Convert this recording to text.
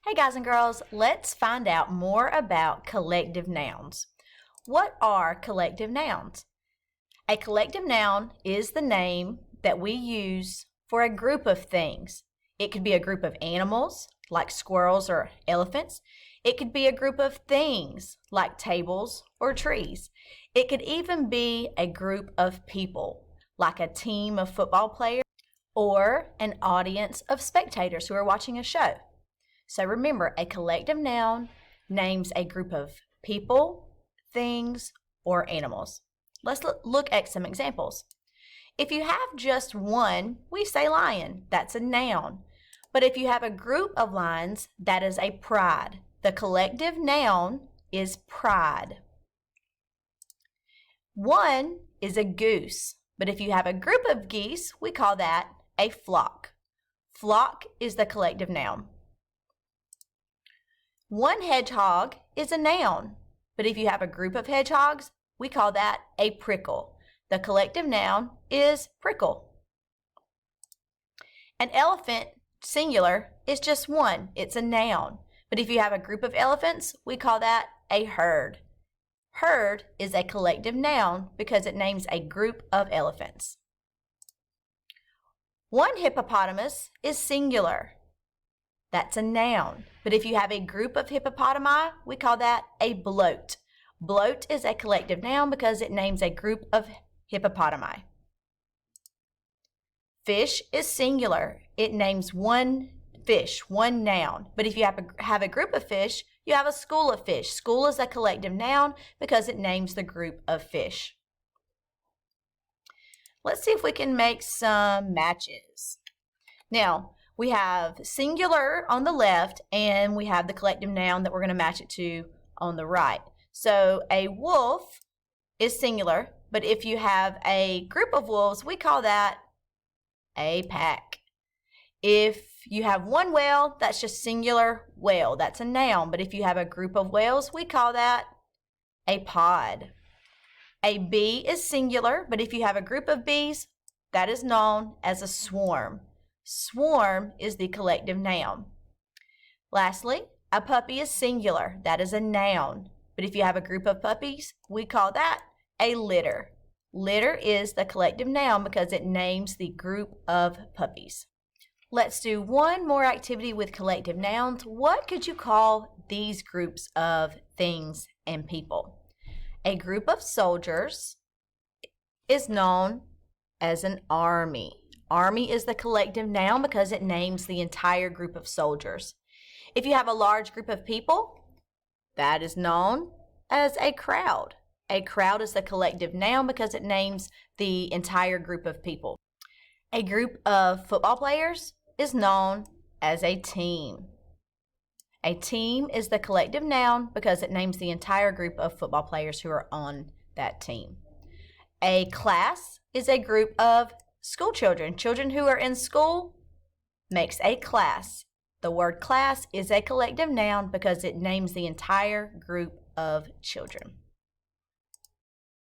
Hey guys and girls, let's find out more about collective nouns. What are collective nouns? A collective noun is the name that we use for a group of things. It could be a group of animals, like squirrels or elephants. It could be a group of things, like tables or trees. It could even be a group of people, like a team of football players or an audience of spectators who are watching a show. So remember, a collective noun names a group of people, things, or animals. Let's look at some examples. If you have just one, we say lion. That's a noun. But if you have a group of lions, that is a pride. The collective noun is pride. One is a goose. But if you have a group of geese, we call that a flock. Flock is the collective noun. One hedgehog is a noun, but if you have a group of hedgehogs, we call that a prickle. The collective noun is prickle. An elephant, singular, is just one. It's a noun. But if you have a group of elephants, we call that a herd. Herd is a collective noun because it names a group of elephants. One hippopotamus is singular. That's a noun. But if you have a group of hippopotami, we call that a bloat. Bloat is a collective noun because it names a group of hippopotami. Fish is singular. It names one fish, one noun. But if you have a group of fish, you have a school of fish. School is a collective noun because it names the group of fish. Let's see if we can make some matches. Now, we have singular on the left, and we have the collective noun that we're going to match it to on the right. So a wolf is singular, but if you have a group of wolves, we call that a pack. If you have one whale, that's just singular whale. That's a noun, but if you have a group of whales, we call that a pod. A bee is singular, but if you have a group of bees, that is known as a swarm. Swarm is the collective noun. Lastly, a puppy is singular. That is a noun. But if you have a group of puppies, we call that a litter. Litter is the collective noun because it names the group of puppies. Let's do one more activity with collective nouns. What could you call these groups of things and people? A group of soldiers is known as an army. Army is the collective noun because it names the entire group of soldiers. If you have a large group of people, that is known as a crowd. A crowd is the collective noun because it names the entire group of people. A group of football players is known as a team. A team is the collective noun because it names the entire group of football players who are on that team. A class is a group of school children. Children who are in school makes a class. The word class is a collective noun because it names the entire group of children.